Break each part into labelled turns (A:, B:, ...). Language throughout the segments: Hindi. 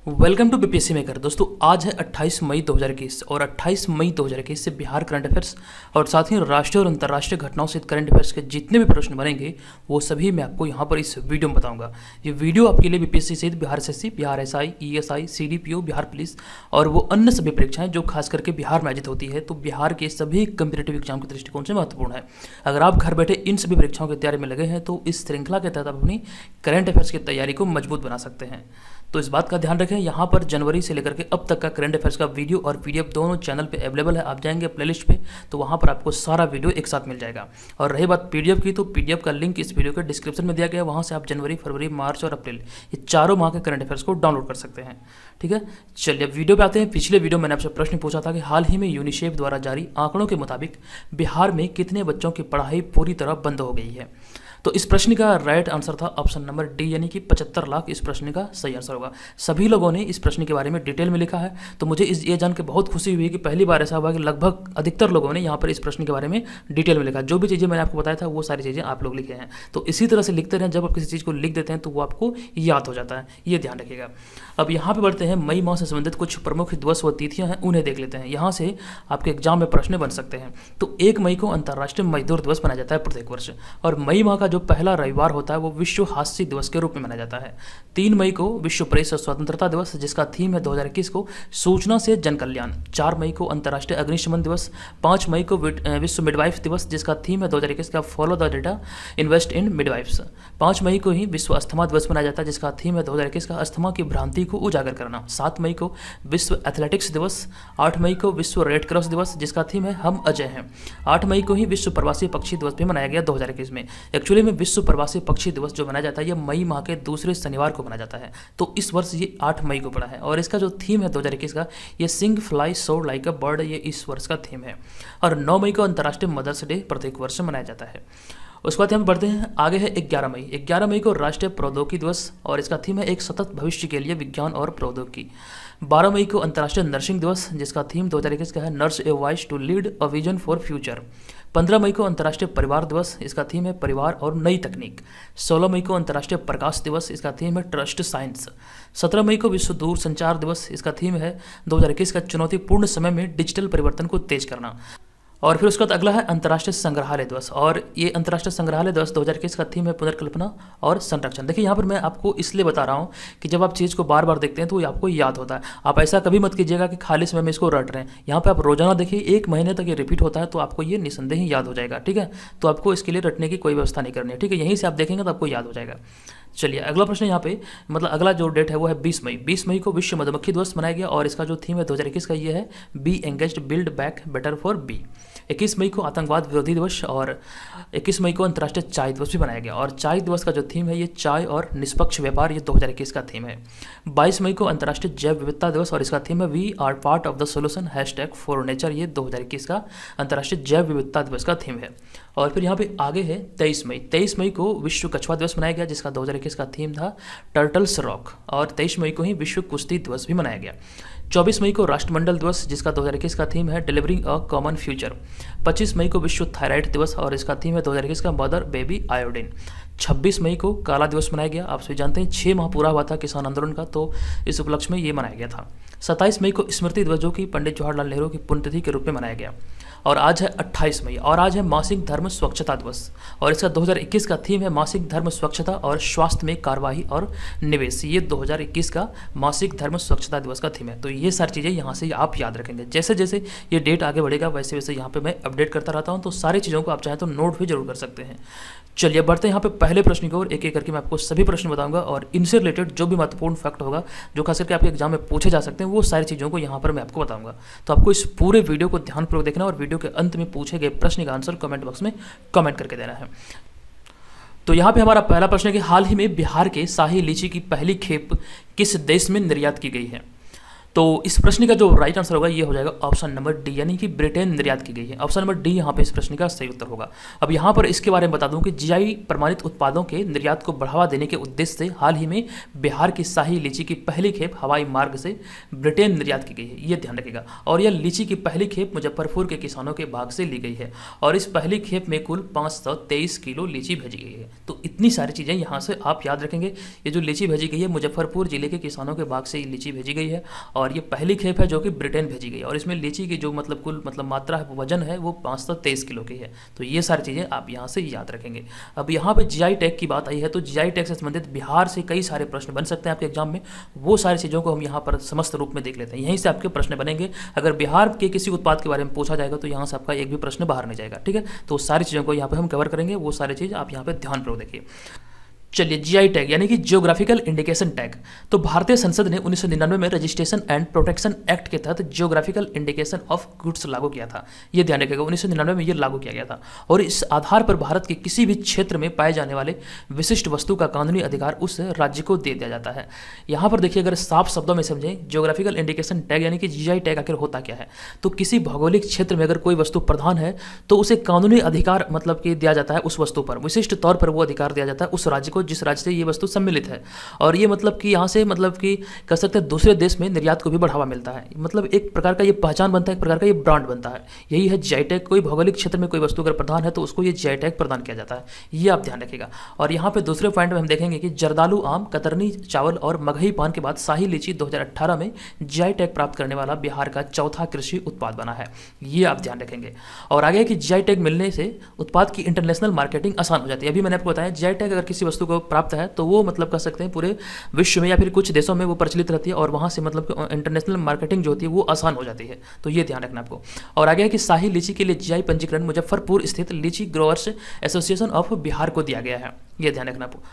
A: Welcome to BPSC maker. दोस्तों आज है 28 मई 2021 और 28 मई 2021 से बिहार करंट अफेयर्स और साथ ही राष्ट्रीय और अंतर्राष्ट्रीय घटनाओं से करंट अफेयर्स के जितने भी प्रश्न बनेंगे वो सभी मैं आपको यहाँ पर इस वीडियो में बताऊंगा। ये वीडियो आपके लिए बीपीएससी सहित Bihar SSC, Bihar SI, ESI, CDPO, Bihar police और वो अन्य सभी परीक्षाएं जो खास करके बिहार में आयोजित होती है, तो बिहार के सभी कम्पिटेटिव एग्जाम के दृष्टिकोण से महत्वपूर्ण है। अगर आप घर बैठे इन सभी परीक्षाओं की तैयारी में लगे हैं तो इस श्रृंखला के तहत आप अपनी करंट अफेयर्स की तैयारी को मजबूत बना सकते हैं। तो इस बात का ध्यान रखें, यहाँ पर जनवरी से लेकर के अब तक का करंट अफेयर्स का वीडियो और पीडीएफ दोनों चैनल पे अवेलेबल है। आप जाएंगे प्लेलिस्ट पे तो वहाँ पर आपको सारा वीडियो एक साथ मिल जाएगा। और रही बात पीडीएफ की, तो पीडीएफ का लिंक इस वीडियो के डिस्क्रिप्शन में दिया गया है। वहाँ से आप जनवरी, फरवरी, मार्च और अप्रैल ये चारों माह के करंट अफेयर्स को डाउनलोड कर सकते हैं। ठीक है, चलिए वीडियो पे आते हैं। पिछले वीडियो में मैंने आपसे प्रश्न पूछा था कि हाल ही में यूनिसेफ द्वारा जारी आंकड़ों के मुताबिक बिहार में कितने बच्चों की पढ़ाई पूरी तरह बंद हो गई है। तो इस प्रश्न का राइट आंसर था ऑप्शन नंबर डी, यानी कि 75 लाख इस प्रश्न का सही आंसर होगा। सभी लोगों ने इस प्रश्न के बारे में डिटेल में लिखा है, तो मुझे ये जान के बहुत खुशी हुई कि पहली बार ऐसा हुआ कि लगभग अधिकतर लोगों ने यहाँ पर इस प्रश्न के बारे में डिटेल में लिखा। जो भी चीज़ें मैंने आपको बताया था वो सारी चीज़ें आप लोग लिखे हैं। तो इसी तरह से लिखते रहें, जब आप किसी चीज़ को लिख देते हैं तो वो आपको याद हो जाता है, ये ध्यान रखिएगा। अब यहाँ पर बढ़ते हैं, मई माह से संबंधित कुछ प्रमुख दिवस व तिथियाँ हैं, उन्हें देख लेते हैं। यहाँ से आपके एग्जाम में प्रश्न बन सकते हैं। तो 1 मई को अंतर्राष्ट्रीय मजदूर दिवस मनाया जाता है प्रत्येक वर्ष, और मई माह का जो पहला रविवार होता है वो विश्व हास्य दिवस के रूप में मनाया जाता है। 3 मई को विश्व प्रेस स्वतंत्रता दिवस, जिसका थीम है 2021 को सूचना से जन कल्याण। 4 मई को अंतर्राष्ट्रीय अग्निशमन दिवस। 5 मई को विश्व मिडवाइफ दिवस, जिसका थीम है 2021 का follow the data, invest in midwives. 5 मई को ही विश्व अस्थमा दिवस मनाया जाता है, जिसका थीम है 2021 का अस्थमा की भ्रांति को उजागर करना। 7 मई को विश्व एथलेटिक्स दिवस। 8 मई को विश्व रेड क्रॉस दिवस, जिसका थीम है हम अजय हैं। 8 मई को ही विश्व प्रवासी पक्षी दिवस भी मनाया गया 2021 में। एक्चुअली में विश्व प्रवासी पक्षी दिवस जो मनाया जाता है ये मई माह के दूसरे शनिवार को मनाया जाता है, तो इस वर्ष ये 8 मई को पड़ा है। और इसका जो थीम है 2021 का, ये सिंग फ्लाई सोर लाइक अ बर्ड, ये इस वर्ष का थीम है। और 9 मई को अंतर्राष्ट्रीय मदर्स डे प्रत्येक वर्ष मनाया जाता है। उसके बाद हम बढ़ते हैं, आगे है 11 मई। 11 मई को राष्ट्रीय प्रौद्योगिकी दिवस, और इसका थीम है एक सतत भविष्य के लिए विज्ञान और प्रौद्योगिकी। 12 मई को अंतर्राष्ट्रीय नर्सिंग दिवस, जिसका थीम 2021 का है nurse a voice to lead a vision for future. 15 मई को अंतर्राष्ट्रीय परिवार दिवस, इसका थीम है परिवार और नई तकनीक। 16 मई को अंतर्राष्ट्रीय प्रकाश दिवस, इसका थीम है ट्रस्ट साइंस। 17 मई को विश्व दूर संचार दिवस, इसका थीम है 2021 का चुनौतीपूर्ण समय में डिजिटल परिवर्तन को तेज करना। और फिर उसके बाद अगला है अंतर्राष्ट्रीय संग्रहालय दिवस, और ये अंतर्राष्ट्रीय संग्रहालय दिवस 2021 का थीम है पुनर्कल्पना और संरक्षण। देखिए यहाँ पर मैं आपको इसलिए बता रहा हूँ कि जब आप चीज़ को बार बार देखते हैं तो ये आपको याद होता है। आप ऐसा कभी मत कीजिएगा कि खाली समय में इसको रट रहे हैं। यहाँ पे आप रोजाना देखिए, 1 महीने तक ये रिपीट होता है, तो आपको ये निसंदेह ही याद हो जाएगा। ठीक है, तो आपको इसके लिए रटने की कोई व्यवस्था नहीं करनी है। ठीक है, यहीं से आप देखेंगे तो आपको याद हो जाएगा। चलिए अगला प्रश्न यहाँ पे, मतलब अगला जो डेट है वो है 20 मई। 20 मई को विश्व मधुमक्खी दिवस मनाया गया, और इसका जो थीम है 2021 का ये है bee engaged build back better for bee. 21 मई को आतंकवाद विरोधी दिवस, और 21 मई को अंतर्राष्ट्रीय चाय दिवस भी मनाया गया, और चाय दिवस का जो थीम है ये चाय और निष्पक्ष व्यापार, ये 2021 का थीम है। 22 मई को अंतर्राष्ट्रीय जैव विविधता दिवस, और इसका थीम है we are part of the solution #4नेचर, ये 2021 का अंतर्राष्ट्रीय जैव विविधता दिवस का थीम है। और फिर यहाँ पे आगे है 23 मई। 23 मई को विश्व कछुआ दिवस मनाया गया, जिसका 2021 का थीम था टर्टल्स रॉक, और 23 मई को ही विश्व कुश्ती दिवस भी मनाया गया। 24 मई को राष्ट्रमंडल दिवस, जिसका 2021 का थीम है डिलीवरिंग अ कॉमन फ्यूचर। 25 मई को विश्व थायराइड दिवस, और इसका थीम है 2021 का मदर बेबी आयोडीन। 26 मई को काला दिवस मनाया गया। आप सभी जानते हैं 6 माह पूरा हुआ था किसान आंदोलन का, तो इस उपलक्ष्य में ये मनाया गया था। 27 मई को स्मृति दिवस, जो कि पंडित जवाहरलाल नेहरू की पुण्यतिथि के रूप में मनाया गया। और आज है 28 मई, और आज है मासिक धर्म स्वच्छता दिवस, और इसका 2021 का थीम है मासिक धर्म स्वच्छता और स्वास्थ्य में कार्यवाही और निवेश। ये 2021 का मासिक धर्म स्वच्छता दिवस का थीम है। तो ये सारी चीज़ें यहाँ से आप याद रखेंगे। जैसे जैसे ये डेट आगे बढ़ेगा वैसे वैसे यहाँ पे मैं अपडेट करता रहता हूँ, तो सारी चीज़ों को आप चाहें तो नोट भी जरूर कर सकते हैं। चलिए बढ़ते हैं यहाँ पे पहले प्रश्न की ओर। एक एक करके मैं आपको सभी प्रश्न बताऊंगा, और इनसे रिलेटेड जो भी महत्वपूर्ण फैक्ट होगा, जो खास करके आपके एग्जाम में पूछे जा सकते हैं, वो सारी चीज़ों को यहाँ पर मैं आपको बताऊंगा। तो आपको इस पूरे वीडियो को ध्यानपूर्वक देखना, और वीडियो के अंत में पूछे गए प्रश्न का आंसर कमेंट बॉक्स में कमेंट करके देना है। तो यहाँ पे हमारा पहला प्रश्न है कि हाल ही में बिहार के शाही लीची की पहली खेप किस देश में निर्यात की गई है। तो इस प्रश्न का जो राइट आंसर होगा ये हो जाएगा ऑप्शन नंबर डी, यानी कि ब्रिटेन निर्यात की गई है। ऑप्शन नंबर डी यहाँ पे इस प्रश्न का सही उत्तर होगा। अब यहाँ पर इसके बारे में बता दूं कि जीआई प्रमाणित उत्पादों के निर्यात को बढ़ावा देने के उद्देश्य से हाल ही में बिहार की शाही लीची की पहली खेप हवाई मार्ग से ब्रिटेन निर्यात की गई है, ये ध्यान रखिएगा। और यह लीची की पहली खेप मुजफ्फरपुर के किसानों के बाग से ली गई है और इस पहली खेप में कुल 523 किलो लीची भेजी गई है। तो इतनी सारी चीज़ें यहाँ से आप याद रखेंगे। ये जो लीची भेजी गई है मुजफ्फरपुर जिले के किसानों के बाग से लीची भेजी गई है और ये पहली खेप है जो कि ब्रिटेन भेजी गई और इसमें लीची की जो कुल मात्रा है, वजन है, वो 523 किलो की है। तो ये सारी चीज़ें आप यहाँ से याद रखेंगे। अब यहाँ पे जीआई टैग की बात आई है तो जीआई टैग से संबंधित बिहार से कई सारे प्रश्न बन सकते हैं आपके एग्जाम में। वो सारी चीज़ों को हम यहाँ पर समस्त रूप में देख लेते हैं। यहीं से आपके प्रश्न बनेंगे। अगर बिहार के किसी उत्पाद के बारे में पूछा जाएगा तो यहाँ से आपका एक भी प्रश्न बाहर नहीं जाएगा, ठीक है। तो सारी चीज़ों को यहाँ पर हम कवर करेंगे, वो सारी चीज़ आप यहाँ पर ध्यानपूर्वक देखिए। चलिए, जीआई टैग यानी कि जियोग्राफिकल इंडिकेशन टैग। तो भारतीय संसद ने 1999 में रजिस्ट्रेशन एंड प्रोटेक्शन एक्ट के तहत जियोग्राफिकल इंडिकेशन ऑफ गुड्स लागू किया था। ये ध्यान रखिएगा, 1999 में ये लागू किया गया था और इस आधार पर भारत के किसी भी क्षेत्र में पाए जाने वाले विशिष्ट वस्तु का कानूनी अधिकार उस राज्य को दे दिया जाता है। यहाँ पर देखिए, अगर साफ शब्दों में समझें, जियोग्राफिकल इंडिकेशन टैग यानी कि जीआई टैग आखिर होता क्या है। तो किसी भौगोलिक क्षेत्र में अगर कोई वस्तु प्रधान है तो उसे कानूनी अधिकार कि दिया जाता है उस वस्तु पर, विशिष्ट तौर पर वो अधिकार दिया जाता है उस राज्य को जिस राज्य से ये वस्तु सम्मिलित है। और ये कि यहाँ से कि कह सकते हैं दूसरे देश में निर्यात को भी बढ़ावा मिलता है। एक प्रकार का ये पहचान बनता है, एक प्रकार का ये ब्रांड बनता है। यही है जीआई टैग। कोई भौगोलिक क्षेत्र में कोई वस्तु अगर प्रधान है तो उसको ये जीआई टैग प्रदान किया जाता है, ये आप ध्यान रखिएगा। और यहाँ पे दूसरे पॉइंट में हम देखेंगे कि जर्दालू आम, कतरनी चावल और मगही पान के बाद शाही लीची 2018 में जीआई टैग प्राप्त करने वाला बिहार का चौथा कृषि उत्पाद बना है, ये आप ध्यान रखेंगे। और आगे कि जीआई टैग मिलने से उत्पाद की इंटरनेशनल मार्केटिंग आसान हो जाती है। अभी मैंने आपको बताया जीआई टैग अगर किसी वस्तु को प्राप्त है तो वो कह सकते हैं पूरे विश्व में या फिर कुछ देशों में वो प्रचलित रहती है और वहाँ से इंटरनेशनल मार्केटिंग जो होती है वो आसान हो जाती है। तो ये ध्यान रखना आपको। और आगे है कि शाही लीची के लिए जीआई पंजीकरण मुजफ्फरपुर स्थित लीची ग्रोअर्स एसोसिएशन ऑफ बिहार को दिया गया है, ये ध्यान रखना आपको।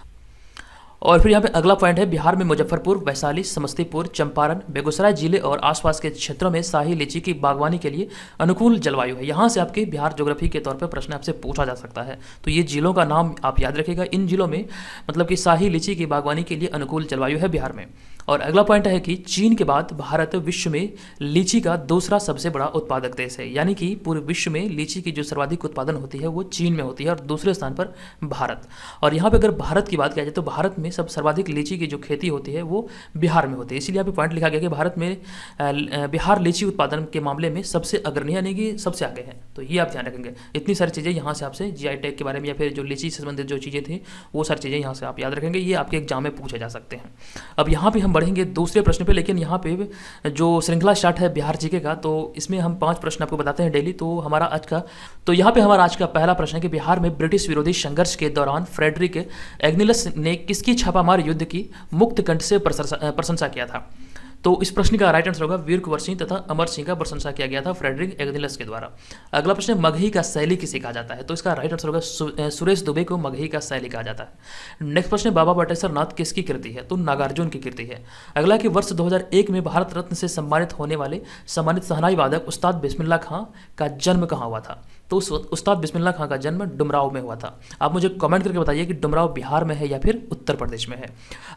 A: और फिर यहाँ पे अगला पॉइंट है, बिहार में मुजफ्फरपुर, वैशाली, समस्तीपुर, चंपारण, बेगूसराय जिले और आसपास के क्षेत्रों में शाही लीची की बागवानी के लिए अनुकूल जलवायु है। यहाँ से आपके बिहार ज्योग्राफी के तौर पर प्रश्न आपसे पूछा जा सकता है। तो ये जिलों का नाम आप याद रखिएगा। इन जिलों में कि शाही लीची की बागवानी के लिए अनुकूल जलवायु है बिहार में। और अगला पॉइंट है कि चीन के बाद भारत विश्व में लीची का दूसरा सबसे बड़ा उत्पादक देश है, यानी कि पूरे विश्व में लीची की जो सर्वाधिक उत्पादन होती है वो चीन में होती है और दूसरे स्थान पर भारत। और यहाँ पे अगर भारत की बात किया जाए तो भारत में सर्वाधिक लीची की जो खेती होती है वो बिहार में होती है। इसीलिए यहाँ पे पॉइंट लिखा गया कि भारत में बिहार लीची उत्पादन के मामले में सबसे अग्रणी यानी कि सबसे आगे है। तो ये आप ध्यान रखेंगे। इतनी सारी चीज़ें यहाँ से आपसे जीआई टैग के बारे में या फिर जो लीची से संबंधित जो चीज़ें थी वो सारी चीज़ें यहाँ से आप याद रखेंगे, ये आपके एग्जाम में पूछे जा सकते हैं। अब यहाँ पे हम बढ़ेंगे दूसरे प्रश्न पे, लेकिन यहाँ पे जो श्रृंखला स्टार्ट है बिहार जीके का, तो इसमें हम 5 प्रश्न आपको बताते हैं डेली। तो हमारा आज का पहला प्रश्न है कि बिहार में ब्रिटिश विरोधी संघर्ष के दौरान फ्रेडरिक एग्निलस ने किसकी छापामार युद्ध की मुक्त कंठ से प्रशंसा किया था। तो इस प्रश्न का राइट आंसर होगा वीर कुंवर सिंह तथा अमर सिंह का प्रशंसा किया गया था फ्रेडरिक एग्निलस के द्वारा। अगला प्रश्न, मगही का शैली किसे कहा जाता है। तो इसका राइट आंसर होगा सुरेश दुबे को मगही का शैली कहा जाता है। नेक्स्ट प्रश्न, बाबा बटेश्वर नाथ किसकी कृति है। तो नागार्जुन की कृति है। अगला कि वर्ष 2001 में भारत रत्न से सम्मानित होने वाले सम्मानित शहनाई वादक उस्ताद बिस्मिल्लाह खां का जन्म कहाँ हुआ था। तो उस्ताद बिस्मिल्लाह खां का जन्म डुमराव में हुआ था। आप मुझे कमेंट करके बताइए कि डुमराव बिहार में है या फिर उत्तर प्रदेश में है।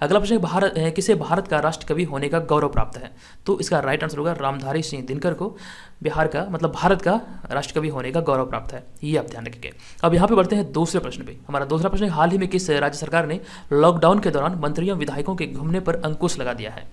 A: अगला प्रश्न, किसे भारत का राष्ट्रकवि होने का गौरव प्राप्त है। तो इसका राइट आंसर होगा रामधारी सिंह दिनकर को बिहार का भारत का राष्ट्रकवि होने का गौरव प्राप्त है, ये आप ध्यान रखिए। अब यहाँ पे बढ़ते हैं दूसरे प्रश्न पे। हमारा दूसरा प्रश्न, हाल ही में किस राज्य सरकार ने लॉकडाउन के दौरान मंत्रियों विधायकों के घूमने पर अंकुश लगा दिया है।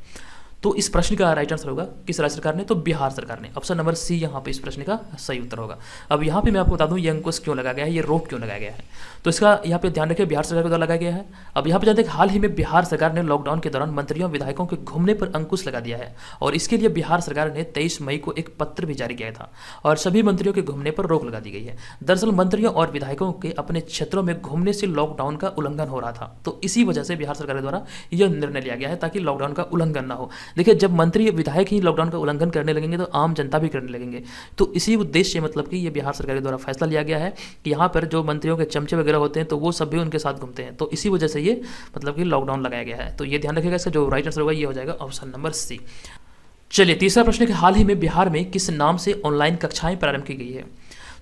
A: तो इस प्रश्न का राइट आंसर होगा किस राज्य सरकार ने। तो बिहार सरकार ने। ऑप्शन नंबर सी यहाँ पे इस प्रश्न का सही उत्तर होगा। अब यहाँ पे मैं आपको बता दूँ ये अंकुश क्यों लगा गया है, ये रोक क्यों लगाया गया है। तो इसका यहाँ पे ध्यान रखिए, बिहार सरकार के द्वारा लगाया गया है। अब यहाँ पे जानते हैं हाल ही में बिहार सरकार ने लॉकडाउन के दौरान मंत्रियों विधायकों के घूमने पर अंकुश लगा दिया है और इसके लिए बिहार सरकार ने 23 मई को एक पत्र भी जारी किया था और सभी मंत्रियों के घूमने पर रोक लगा दी गई है। दरअसल मंत्रियों और विधायकों के अपने क्षेत्रों में घूमने से लॉकडाउन का उल्लंघन हो रहा था, तो इसी वजह से बिहार सरकार के द्वारा यह निर्णय लिया गया है ताकि लॉकडाउन का उल्लंघन ना हो। देखिए, जब मंत्री विधायक ही लॉकडाउन का उल्लंघन करने लगेंगे तो आम जनता भी करने लगेंगे। तो इसी उद्देश्य से कि ये बिहार सरकार के द्वारा फैसला लिया गया है कि यहाँ पर जो मंत्रियों के चमचे वगैरह होते हैं तो वो सब भी उनके साथ घूमते हैं, तो इसी वजह से ये कि लॉकडाउन लगाया गया है। तो ये ध्यान रखिएगा, इसका जो राइट आंसर होगा ये हो जाएगा ऑप्शन नंबर सी। चलिए तीसरा प्रश्न कि हाल ही में बिहार में किस नाम से ऑनलाइन कक्षाएं प्रारंभ की गई है।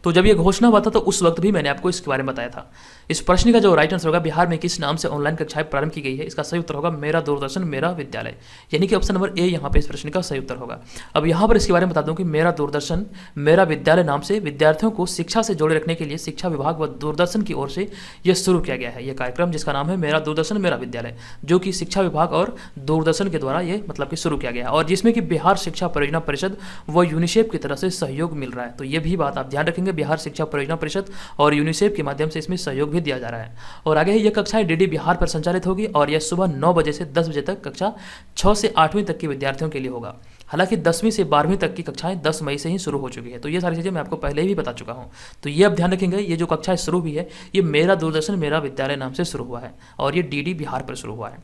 A: तो जब ये घोषणा हुआ था तो उस वक्त भी मैंने आपको इसके बारे में बताया था। इस प्रश्न का जो राइट आंसर होगा, बिहार में किस नाम से ऑनलाइन कक्षाएं प्रारंभ की गई है, इसका सही उत्तर होगा मेरा दूरदर्शन मेरा विद्यालय, यानी कि ऑप्शन नंबर ए यहाँ पे इस प्रश्न का सही उत्तर होगा। अब यहाँ पर इसके बारे में बता दूं कि मेरा दूरदर्शन मेरा विद्यालय नाम से विद्यार्थियों को शिक्षा से जोड़े रखने के लिए शिक्षा विभाग व दूरदर्शन की ओर से यह शुरू किया गया है यह कार्यक्रम, जिसका नाम है मेरा दूरदर्शन मेरा विद्यालय, जो कि शिक्षा विभाग और दूरदर्शन के द्वारा ये मतलब कि शुरू किया गया है और जिसमें कि बिहार शिक्षा परियोजना परिषद व यूनिसेफ की तरफ से सहयोग मिल रहा है। तो ये भी बात आप ध्यान रखेंगे, बिहार शिक्षा परियोजना परिषद और यूनिसेफ के माध्यम से इसमें सहयोग भी दिया जा रहा है। और आगे ये कक्षाएं डीडी बिहार पर संचालित होगी और यह सुबह 9 बजे से 10 बजे तक कक्षा 6 से 8वीं तक के विद्यार्थियों के लिए होगा। हालांकि 10वीं से 12वीं तक की कक्षाएं 10 मई से ही शुरू हो चुकी है। तो ये सारी चीज़ें मैं आपको पहले ही बता चुका हूँ। तो ये आप ध्यान रखेंगे, ये जो कक्षाएं शुरू हुई है ये मेरा दूरदर्शन मेरा विद्यालय नाम से शुरू हुआ है और ये डीडी बिहार पर शुरू हुआ है।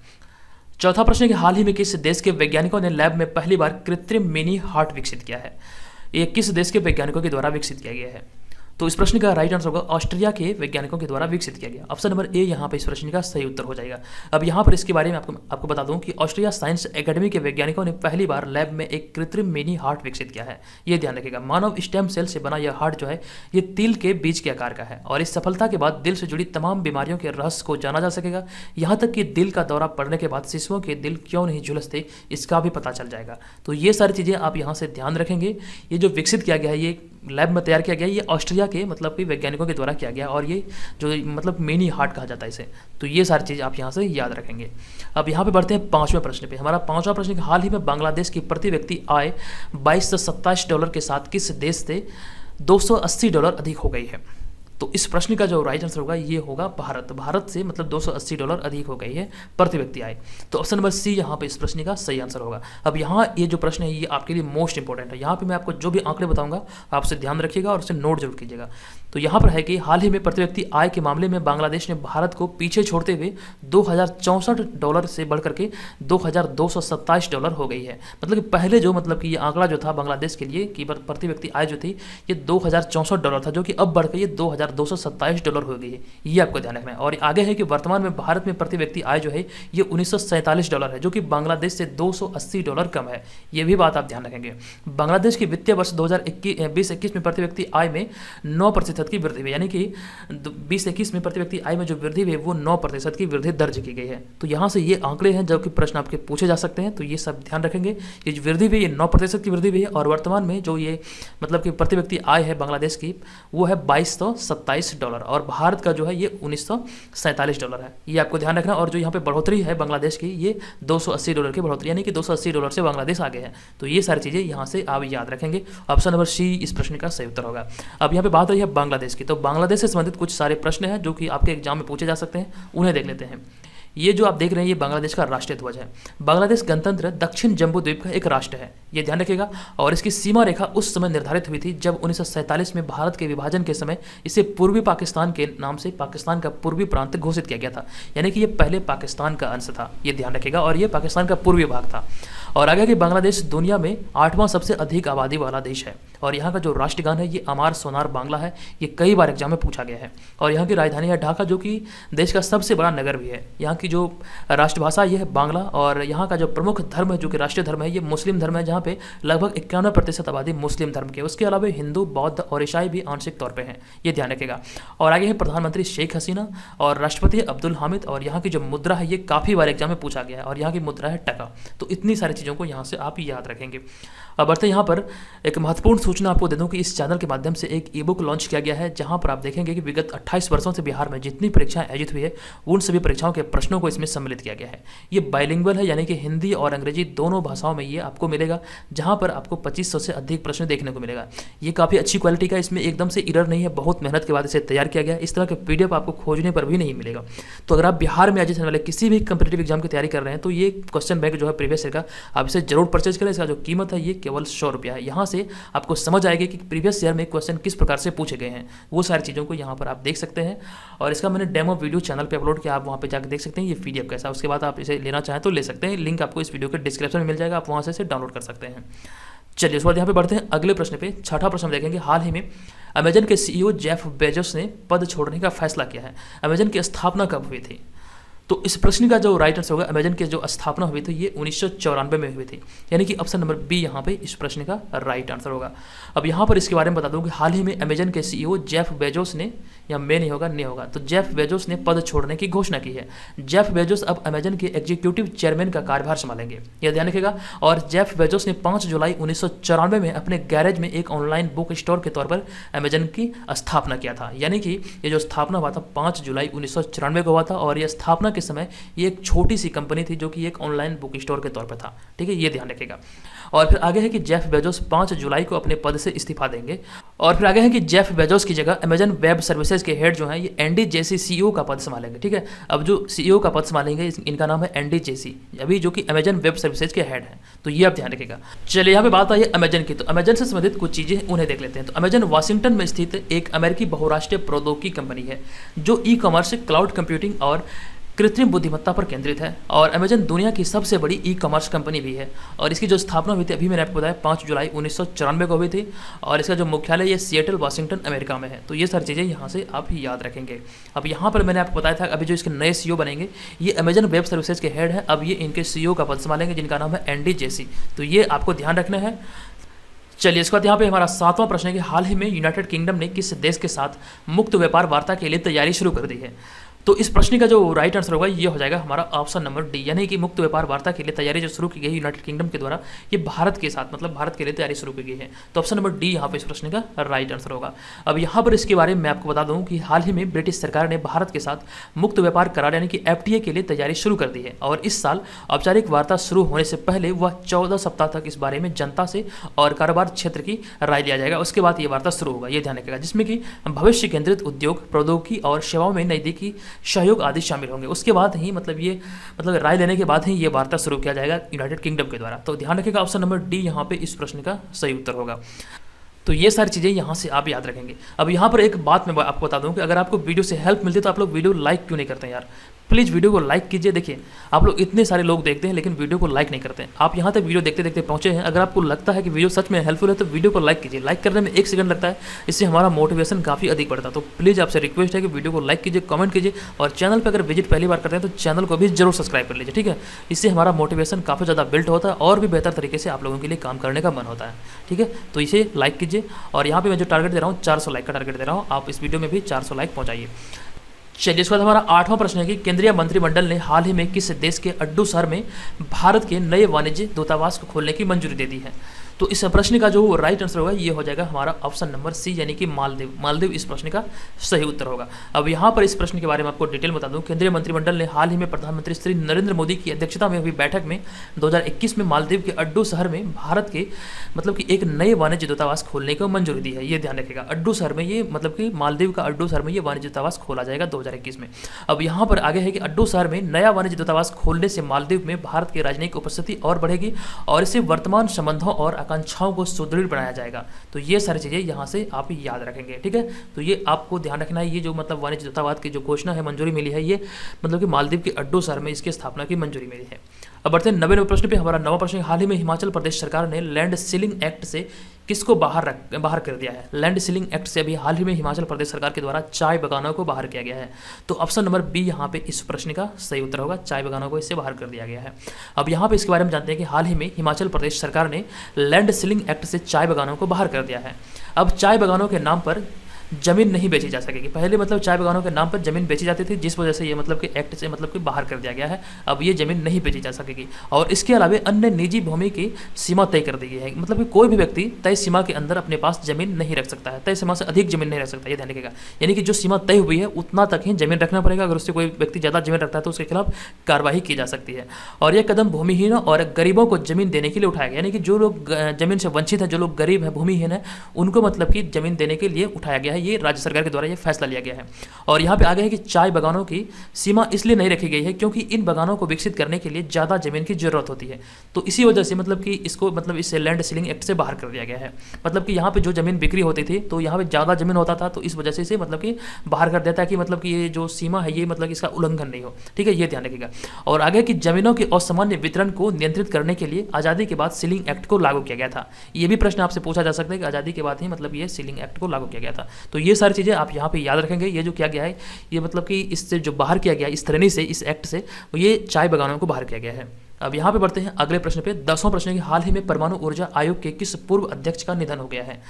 A: चौथा प्रश्न है कि हाल ही में किस देश के वैज्ञानिकों ने लैब में पहली बार कृत्रिम मिनी हार्ट विकसित किया है? ये किस देश के वैज्ञानिकों के द्वारा विकसित किया गया है? तो इस प्रश्न का राइट आंसर होगा ऑस्ट्रिया के वैज्ञानिकों के द्वारा विकसित किया गया। ऑप्शन नंबर ए यहाँ पे इस प्रश्न का सही उत्तर हो जाएगा। अब यहाँ पर इसके बारे में आपको बता दूं कि ऑस्ट्रिया साइंस एकेडमी के वैज्ञानिकों ने पहली बार लैब में एक कृत्रिम मिनी हार्ट विकसित किया है। ये ध्यान रखिएगा, मानव स्टेम सेल से बना यह हार्ट जो है ये तिल के बीज के आकार का है और इस सफलता के बाद दिल से जुड़ी तमाम बीमारियों के रहस्य को जाना जा सकेगा। यहाँ तक कि दिल का दौरा पड़ने के बाद शिशुओं के दिल क्यों नहीं झुलसते इसका भी पता चल जाएगा। तो ये सारी चीज़ें आप यहाँ से ध्यान रखेंगे। ये जो विकसित किया गया है ये लैब में तैयार किया गया, ये ऑस्ट्रिया के मतलब कि वैज्ञानिकों के द्वारा किया गया और ये जो मतलब मिनी हार्ट कहा जाता है इसे। तो ये सारी चीज़ आप यहाँ से याद रखेंगे। अब यहाँ पे बढ़ते हैं 5वें प्रश्न पे। हमारा 5वां प्रश्न कि हाल ही में बांग्लादेश की प्रति व्यक्ति आय 22 से 27 डॉलर के साथ किस देश से $280 अधिक हो गई है? तो इस प्रश्न का जो राइट आंसर होगा ये होगा भारत से मतलब $280 अधिक हो गई है प्रति व्यक्ति आय। तो ऑप्शन नंबर सी यहाँ पे इस प्रश्न का सही आंसर होगा। अब यहाँ ये जो प्रश्न है ये आपके लिए मोस्ट इंपॉर्टेंट है। यहाँ पे मैं आपको जो भी आंकड़े बताऊंगा आप उसे ध्यान रखिएगा और उसे नोट जरूर कीजिएगा। तो यहाँ पर है कि हाल ही में प्रति व्यक्ति आय के मामले में बांग्लादेश ने भारत को पीछे छोड़ते हुए $2064 से बढ़कर के $2227 हो गई है। मतलब कि पहले जो मतलब कि ये आंकड़ा जो था बांग्लादेश के लिए कि प्रति व्यक्ति आय जो थी ये $2064 था, जो कि अब बढ़कर ये $2227 हो गई है। ये आपको ध्यान रखना है। और आगे है कि वर्तमान में भारत में प्रति व्यक्ति आय जो है ये $1947 है, जो कि बांग्लादेश से $280 कम है। ये भी बात आप ध्यान रखेंगे। बांग्लादेश की वित्तीय वर्ष 2020-21 में प्रति व्यक्ति आय में 9% की वृद्धि हुई, यानी कि 2021 में प्रति व्यक्ति आय में जो वृद्धि हुई वो 9% की वृद्धि दर्ज की गई है। तो यहाँ से ये आंकड़े हैं जो कि प्रश्न आपके पूछे जा सकते हैं। तो ये सब ध्यान रखेंगे। ये जो वृद्धि हुई ये 9% की वृद्धि हुई है और वर्तमान में जो ये मतलब कि प्रति व्यक्ति आय है बांग्लादेश की वो है $2227 और भारत का जो है ये $1947 है। ये आपको ध्यान रखना। और जो यहाँ पे बढ़ोतरी है बांग्लादेश की ये $280 की बढ़ोतरी, यानी कि $280 से बांग्लादेश आगे है। तो ये सारी चीज़ें यहाँ से आप याद रखेंगे। ऑप्शन नंबर सी इस प्रश्न का सही उत्तर होगा। अब यहाँ पे बात रही है बांग्लादेश की। तो बांग्लादेश से संबंधित कुछ सारे प्रश्न हैं जो कि आपके एग्जाम में पूछे जा सकते हैं, उन्हें देख लेते हैं। ये जो आप देख रहे हैं ये बांग्लादेश का राष्ट्रीय ध्वज है। बांग्लादेश गणतंत्र दक्षिण जम्बू द्वीप का एक राष्ट्र है, ये ध्यान रखिएगा। और इसकी सीमा रेखा उस समय निर्धारित हुई थी जब 1947 में भारत के विभाजन के समय इसे पूर्वी पाकिस्तान के नाम से पाकिस्तान का पूर्वी प्रांत घोषित किया गया था, यानी कि ये पहले पाकिस्तान का अंश था, ये ध्यान रखिएगा। और ये पाकिस्तान का पूर्वी भाग था। और आगे कि बांग्लादेश दुनिया में 8वां सबसे अधिक आबादी वाला देश है और यहाँ का जो राष्ट्रगान है ये अमार सोनार बांग्ला है। ये कई बार एग्जाम में पूछा गया है। और यहाँ की राजधानी है ढाका, जो कि देश का सबसे बड़ा नगर भी है। यहाँ की जो राष्ट्रभाषा ये है बांग्ला और यहाँ का जो प्रमुख धर्म है जो कि राष्ट्रीय धर्म है ये मुस्लिम धर्म है, जहाँ पे लगभग 91% आबादी मुस्लिम धर्म के। उसके अलावा हिंदू, बौद्ध और ईसाई भी आंशिक तौर पर हैं, ये ध्यान रखेगा। और आगे है प्रधानमंत्री शेख हसीना और राष्ट्रपति अब्दुल हामिद। और यहाँ की जो मुद्रा है ये काफ़ी बार एग्जाम में पूछा गया है और यहाँ की मुद्रा है टका। तो इतनी सारी चीज़ों को यहाँ से आप याद रखेंगे। अब बढ़ते यहाँ पर एक महत्वपूर्ण सूचना आपको दे दूं कि इस चैनल के माध्यम से एक ई बुक लॉन्च किया गया है, जहाँ पर आप देखेंगे कि विगत 28 वर्षों से बिहार में जितनी परीक्षाएं आयोजित हुई है उन सभी परीक्षाओं के प्रश्नों को इसमें सम्मिलित किया गया है। ये बाइलिंगुअल है, यानी कि हिंदी और अंग्रेजी दोनों भाषाओं में ये आपको मिलेगा, जहाँ पर आपको 2500 से अधिक प्रश्न देखने को मिलेगा। ये काफ़ी अच्छी क्वालिटी का, इसमें एकदम से एरर नहीं है, बहुत मेहनत के बाद इसे तैयार किया गया। इस तरह के PDF आपको खोजने पर भी नहीं मिलेगा। तो अगर आप बिहार में आयोजित होने वाले किसी भी कंपीटेटिव एग्जाम की तैयारी कर रहे हैं तो ये क्वेश्चन बैंक जो है प्रीवियस ईयर का आप इसे जरूर परचेज करें। इसका जो कीमत है ये केवल 100 रुपया है। यहाँ से आपको समझ आएगी कि प्रीवियस ईयर में क्वेश्चन किस प्रकार से पूछे गए हैं, वो सारी चीज़ों को यहाँ पर आप देख सकते हैं। और इसका मैंने डेमो वीडियो चैनल पे अपलोड किया, आप वहाँ पे जाकर देख सकते हैं ये PDF कैसा। उसके बाद आप इसे लेना चाहें तो ले सकते हैं, लिंक आपको इस वीडियो के डिस्क्रिप्शन में मिल जाएगा, आप वहाँ से इसे डाउनलोड कर सकते हैं। चलिए उसके बाद यहाँ पे बढ़ते हैं अगले प्रश्न पे। छठा प्रश्न देखेंगे, हाल ही में अमेजन के CEO जेफ बेजोस ने पद छोड़ने का फैसला किया है। अमेजन की स्थापना कब हुई थी? तो इस प्रश्न का जो राइट आंसर होगा, अमेजन की जो स्थापना हुई थी ये 1994 में हुई थी, यानी कि ऑप्शन नंबर बी यहाँ पे इस प्रश्न का राइट आंसर होगा। अब यहाँ पर इसके बारे में बता दूं कि हाल ही में अमेजन के सीईओ जेफ बेजोस ने, या में नहीं होगा, नहीं होगा, तो जेफ बेजोस ने पद छोड़ने की घोषणा की है। जेफ बेजोस अब अमेजन के एग्जीक्यूटिव चेयरमैन का कार्यभार संभालेंगे, यह ध्यान रखिएगा। और जेफ बेजोस ने 5 जुलाई 1994 में अपने गैरेज में एक ऑनलाइन बुक स्टोर के तौर पर अमेजन की स्थापना किया था, यानी कि ये जो स्थापना हुआ था 5 जुलाई 1994 को हुआ था, और यह स्थापना के समय ये एक छोटी सी कंपनी थी जो कि एक ऑनलाइन बुक स्टोर के तौर पर था, ठीक है, ये ध्यान रखिएगा। और फिर आगे है कि जेफ बेजोस 5 जुलाई को अपने पद से इस्तीफा देंगे। और फिर आगे है कि जेफ बेजोस की जगह अमेजन वेब सर्विसेज के हेड जो हैं ये एंडी जेसी सीईओ का पद संभालेंगे, ठीक है। अब जो सीईओ का पद संभालेंगे इनका नाम है एंडी जेसी, अभी जो कि अमेजन वेब सर्विसेज के हेड हैं, तो ये आप ध्यान रखिएगा। चलिए यहाँ पे बात आई है अमेजन की, तो अमेजन से संबंधित कुछ चीज़ें उन्हें देख लेते हैं। तो अमेजन वाशिंगटन में स्थित एक अमेरिकी बहुराष्ट्रीय प्रौद्योगिकी कंपनी है जो ई कॉमर्स, क्लाउड कंप्यूटिंग और कृत्रिम बुद्धिमत्ता पर केंद्रित है। और अमेजन दुनिया की सबसे बड़ी ई कॉमर्स कंपनी भी है। और इसकी जो स्थापना हुई थी, अभी मैंने आपको बताया 5 जुलाई 1994 को हुई थी, और इसका जो मुख्यालय ये सिएटल वाशिंगटन अमेरिका में है। तो ये सारी चीज़ें यहाँ से आप याद रखेंगे। अब यहाँ पर मैंने आपको बताया था अभी जो इसके नए सीईओ बनेंगे ये अमेजन वेब सर्विसेज के हेड है, अब ये इनके सीईओ का पद संभालेंगे जिनका नाम है एंडी जेसी, तो ये आपको ध्यान रखना है। चलिए इसके बाद यहाँ पे हमारा 7वां प्रश्न है कि हाल ही में यूनाइटेड किंगडम ने किस देश के साथ मुक्त व्यापार वार्ता के लिए तैयारी शुरू कर दी है। तो इस प्रश्न का जो राइट आंसर होगा ये हो जाएगा हमारा ऑप्शन नंबर डी, यानी कि मुक्त व्यापार वार्ता के लिए तैयारी जो शुरू की गई यूनाइटेड किंगडम के द्वारा, ये भारत के साथ, मतलब भारत के लिए तैयारी शुरू की गई है। तो ऑप्शन नंबर डी यहाँ पे इस प्रश्न का राइट आंसर होगा। अब यहाँ पर इसके बारे में मैं आपको बता दूँ कि हाल ही में ब्रिटिश सरकार ने भारत के साथ मुक्त व्यापार करार यानी कि FTA के लिए तैयारी शुरू कर दी है, और इस साल औपचारिक वार्ता शुरू होने से पहले वह 14 सप्ताह तक इस बारे में जनता से और कारोबार क्षेत्र की राय लिया जाएगा। उसके बाद ये वार्ता शुरू होगा, ये ध्यान रखिएगा, जिसमें कि भविष्य केंद्रित उद्योग, प्रौद्योगिकी और सेवाओं में नजदीकी सहयोग आदि शामिल होंगे। उसके बाद ही मतलब राय लेने के बाद ही ये वार्ता शुरू किया जाएगा यूनाइटेड किंगडम के द्वारा। तो ध्यान रखिएगा ऑप्शन नंबर डी यहाँ पे इस प्रश्न का सही उत्तर होगा। तो ये सारी चीज़ें यहाँ से आप याद रखेंगे। अब यहाँ पर एक बात मैं आपको बता दूँ कि अगर आपको वीडियो से हेल्प मिलती है तो आप लोग वीडियो लाइक क्यों नहीं करते हैं यार। प्लीज़ वीडियो को लाइक कीजिए। देखिए आप लोग इतने सारे लोग देखते हैं लेकिन वीडियो को लाइक नहीं करते हैं। आप यहाँ तक वीडियो देखते देखते पहुँचे हैं, अगर आपको लगता है कि वीडियो सच में हेल्पफुल है तो वीडियो को लाइक कीजिए। लाइक करने में 1 सेकंड लगता है, इससे हमारा मोटिवेशन काफ़ी अधिक बढ़ता है। तो प्लीज़ आपसे रिक्वेस्ट है कि वीडियो को लाइक कीजिए, कमेंट कीजिए, और चैनल पर अगर विजिट पहली बार करते हैं तो चैनल को भी जरूर सब्सक्राइब कर लीजिए, ठीक है। इससे हमारा मोटिवेशन काफ़ी ज़्यादा बिल्ड होता है और भी बेहतर तरीके से आप लोगों के लिए काम करने का मन होता है, ठीक है। तो इसे लाइक कीजिए, और यहाँ पर मैं जो टारगेट दे रहा हूँ 400 लाइक का टारगेट दे रहा हूँ, आप इस वीडियो में भी 400 लाइक पहुँचाइए। चलिए इसके बाद हमारा 8वां प्रश्न है कि केंद्रीय मंत्रिमंडल ने हाल ही में किस देश के अड्डू शहर में भारत के नए वाणिज्य दूतावास को खोलने की मंजूरी दे दी है। तो इस प्रश्न का जो राइट आंसर होगा ये हो जाएगा हमारा ऑप्शन नंबर सी, यानी कि मालदीव। मालदीव इस प्रश्न का सही उत्तर होगा। अब यहाँ पर इस प्रश्न के बारे में आपको डिटेल बता दूं, केंद्रीय मंत्रिमंडल ने हाल ही में प्रधानमंत्री श्री नरेंद्र मोदी की अध्यक्षता में हुई बैठक में 2021 में मालदीव के अड्डू शहर में भारत के कि एक नए वाणिज्य दूतावास खोलने को मंजूरी दी है। ये ध्यान रखेगा, अड्डू शहर में ये कि मालदीव का अड्डू शहर में ये वाणिज्य दूतावास खोला जाएगा 2021 में। अब यहाँ पर आगे है कि अड्डू शहर में नया वाणिज्य दूतावास खोलने से मालदीव में भारत की राजनयिक उपस्थिति और बढ़ेगी और इससे वर्तमान संबंधों और आकांक्षाओं को सुदृढ़ बनाया जाएगा। तो ये सारी चीज़ें यहाँ से आप याद रखेंगे, ठीक है। तो ये आपको ध्यान रखना है, ये जो वाणिज्य दूतावास की जो घोषणा है, मंजूरी मिली है, ये कि मालदीव के अड्डू शहर में इसकी स्थापना की मंजूरी मिली है। अब बढ़ते हैं 90वें प्रश्न पे। हमारा 9वां प्रश्न, हाल ही में हिमाचल प्रदेश सरकार ने लैंड सीलिंग एक्ट से किसको बाहर कर दिया है। लैंड सीलिंग एक्ट से अभी हाल ही में हिमाचल प्रदेश सरकार के द्वारा चाय बगानों को बाहर किया गया है। तो ऑप्शन नंबर बी यहाँ पे इस प्रश्न का सही उत्तर होगा, चाय बगानों को इससे बाहर कर दिया गया है। अब यहाँ पे इसके बारे में जानते हैं कि हाल ही में हिमाचल प्रदेश सरकार ने लैंड सीलिंग एक्ट से चाय बगानों को बाहर कर दिया है। अब चाय बगानों के नाम पर जमीन नहीं बेची जा सकेगी। पहले चाय बगानों के नाम पर जमीन बेची जाती थी, जिस वजह से ये कि एक्ट से कि बाहर कर दिया गया है। अब ये जमीन नहीं बेची जा सकेगी और इसके अलावा अन्य निजी भूमि की सीमा तय कर दी गई है। कि कोई भी व्यक्ति तय सीमा के अंदर अपने पास जमीन नहीं रख सकता है, तय सीमा से अधिक जमीन नहीं रख सकता, ये ध्यान रखिएगा। यानी कि जो सीमा तय हुई है उतना तक ही जमीन रखना पड़ेगा। अगर उससे कोई व्यक्ति ज़्यादा जमीन रखता है तो उसके खिलाफ कार्रवाई की जा सकती है। और यह कदम भूमिहीनों और गरीबों को जमीन देने के लिए उठाया गया, यानी कि जो लोग जमीन से वंचित हैं, जो लोग गरीब हैं, भूमिहीन है, उनको कि जमीन देने के लिए उठाया गया है। ये राज्य सरकार के द्वारा ये फैसला लिया गया है। और यहाँ पे आगे है कि चाय बगानों की सीमा इसलिए नहीं रखी गई है क्योंकि इन बगानों को विकसित करने के लिए ज़्यादा जमीन की जरूरत होती है। तो इसी वजह से कि इसको इस लैंड सीलिंग एक्ट से बाहर कर दिया गया है। कि यहाँ पे जो जमीन बिक्री होती थी तो यहाँ पे ज़्यादा जमीन होता था, तो इस वजह से इसे कि बाहर कर देता है कि ये जो सीमा है ये इसका उल्लंघन नहीं हो, ठीक है, ये ध्यान रखिएगा। और आगे कि जमीनों के असामान्य वितरण को नियंत्रित करने के लिए आज़ादी के बाद सीलिंग एक्ट को लागू किया गया था। ये भी प्रश्न आपसे पूछा जा सकता है कि आज़ादी के बाद ही ये सीलिंग एक्ट को लागू किया गया था। तो ये सारी चीज़ें आप यहाँ पे याद रखेंगे। ये जो किया गया है, ये मतलब कि इससे जो बाहर किया गया है, इस श्रेणी से, इस एक्ट से, ये चाय बागानों को बाहर किया गया है। अब यहाँ पे बढ़ते हैं अगले प्रश्न पे। 10वां प्रश्न है कि हाल ही में परमाणु ऊर्जा आयोग के किस पूर्व अध्यक्ष का निधन हो गया है।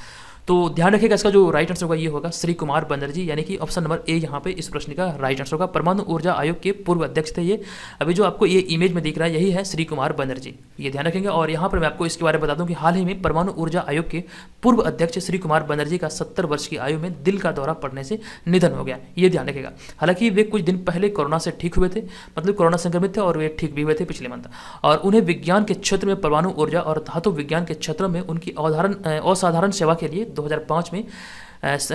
A: तो ध्यान रखिएगा, इसका जो राइट आंसर होगा ये होगा श्री कुमार बनर्जी, यानी कि ऑप्शन नंबर ए यहाँ पे इस प्रश्न का राइट आंसर होगा। परमाणु ऊर्जा आयोग के पूर्व अध्यक्ष थे ये। अभी जो आपको ये इमेज में दिख रहा है यही है श्री कुमार बनर्जी, ये ध्यान रखेंगे। और यहाँ पर मैं आपको इसके बारे में बता दूं कि हाल ही में परमाणु ऊर्जा आयोग के पूर्व अध्यक्ष श्री कुमार बनर्जी का 70 वर्ष की आयु में दिल का दौरा पड़ने से निधन हो गया, ये ध्यान रखेगा। हालांकि वे कुछ दिन पहले कोरोना से ठीक हुए थे, मतलब कोरोना संक्रमित थे और वे ठीक भी हुए थे पिछले मंथ। और उन्हें विज्ञान के क्षेत्र में, परमाणु ऊर्जा और धातु विज्ञान के क्षेत्र में उनकी असाधारण सेवा के लिए 2005 में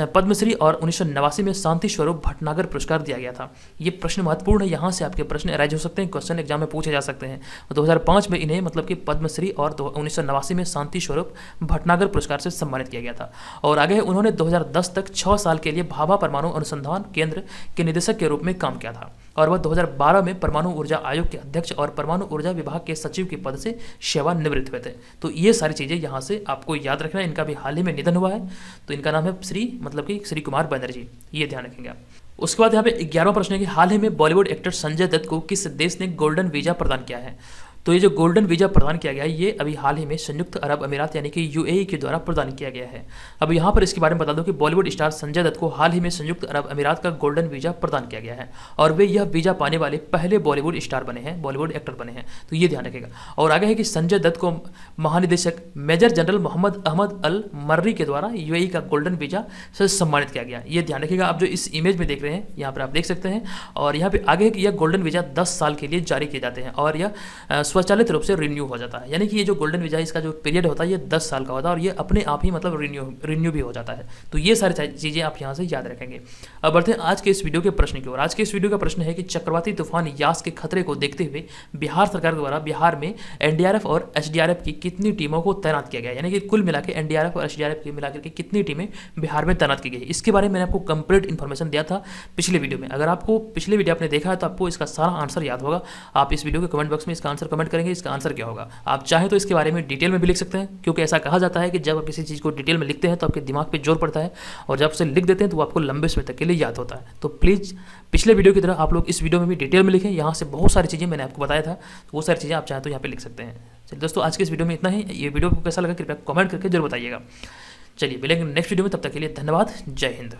A: पद्मश्री और 1989 में शांति स्वरूप भटनागर पुरस्कार दिया गया था। ये प्रश्न महत्वपूर्ण है, यहाँ से आपके प्रश्न अराइज हो सकते हैं, क्वेश्चन एग्जाम में पूछे जा सकते हैं। 2005 में इन्हें मतलब कि पद्मश्री और 1989 में शांति स्वरूप भटनागर पुरस्कार से सम्मानित किया गया था। और आगे उन्होंने 2010 तक 6 साल के लिए भाभा परमाणु अनुसंधान केंद्र के निदेशक के रूप में काम किया था। और वह 2012 में परमाणु ऊर्जा आयोग के अध्यक्ष और परमाणु ऊर्जा विभाग के सचिव के पद से सेवानिवृत्त हुए थे। तो ये सारी चीज़ें यहाँ से आपको याद रखना है। इनका भी हाल ही में निधन हुआ है, तो इनका नाम है मतलब कि श्री कुमार बनर्जी, ये ध्यान रखेंगे आप। उसके बाद यहाँ पे 11वां प्रश्न है कि हाल ही में बॉलीवुड एक्टर संजय दत्त को किस देश ने गोल्डन वीजा प्रदान किया है। तो ये जो गोल्डन वीजा प्रदान किया गया है, ये अभी हाल ही में संयुक्त अरब अमीरात यानी कि यूएई के द्वारा प्रदान किया गया है। अब यहाँ पर इसके बारे में बता दूं कि बॉलीवुड स्टार संजय दत्त को हाल ही में संयुक्त अरब अमीरात का गोल्डन वीजा प्रदान किया गया है और वे यह वीजा पाने वाले पहले बॉलीवुड स्टार बने हैं, बॉलीवुड एक्टर बने हैं। तो ये ध्यान रखेगा। और आगे है कि संजय दत्त को महानिदेशक मेजर जनरल मोहम्मद अहमद अल मर्री के द्वारा यूएई का गोल्डन वीजा से सम्मानित किया गया, ये ध्यान रखिएगा। आप जो इस इमेज में देख रहे हैं यहाँ पर आप देख सकते हैं। और यहाँ पे आगे है कि यह गोल्डन वीजा 10 साल के लिए जारी किए जाते हैं और यह स्वचालित रूप से रिन्यू हो जाता है, यानी कि ये जो गोल्डन वीजा इसका जो पीरियड होता है ये 10 साल का होता है और ये अपने आप ही मतलब रिन्यू भी हो जाता है। तो ये सारी चीज़ें आप यहाँ से याद रखेंगे। अब बढ़ते हैं आज के इस वीडियो के प्रश्न की ओर। आज के इस वीडियो का प्रश्न है कि चक्रवाती तूफान यास के खतरे को देखते हुए बिहार सरकार द्वारा बिहार में एनडीआरएफ और एसडीआरएफ की कितनी टीमों को तैनात किया गया, यानी कि कुल मिला के एनडीआरएफ और एसडीआरएफ की मिलाकर के कितनी टीमें बिहार में तैनात की गई। इसके बारे में मैंने आपको कंप्लीट इन्फॉर्मेशन दिया था पिछले वीडियो में। अगर आपको पिछले वीडियो आपने देखा है तो आपको इसका सारा आंसर याद होगा। आप इस वीडियो के कमेंट बॉक्स में इसका आंसर कमेंट करेंगे, इसका आंसर क्या होगा। आप चाहें तो इसके बारे में डिटेल में भी लिख सकते हैं, क्योंकि ऐसा कहा जाता है कि जब आप किसी चीज़ को डिटेल में लिखते हैं तो आपके दिमाग पे जोर पड़ता है और जब उसे लिख देते हैं तो वो आपको लंबे समय तक के लिए याद होता है। तो प्लीज़ पिछले वीडियो की तरह आप लोग इस वीडियो में भी डिटेल में लिखें। यहाँ से बहुत सारी चीज़ें मैंने आपको बताया था, तो वो सारी चीज़ें आप चाहें तो यहाँ पे लिख सकते हैं। चलिए दोस्तों, आज के इस वीडियो में इतना ही। ये वीडियो को कैसा लगा कृपया कमेंट करके जरूर बताइएगा। चलिए मिलेंगे नेक्स्ट वीडियो में, तब तक के लिए धन्यवाद। जय हिंद।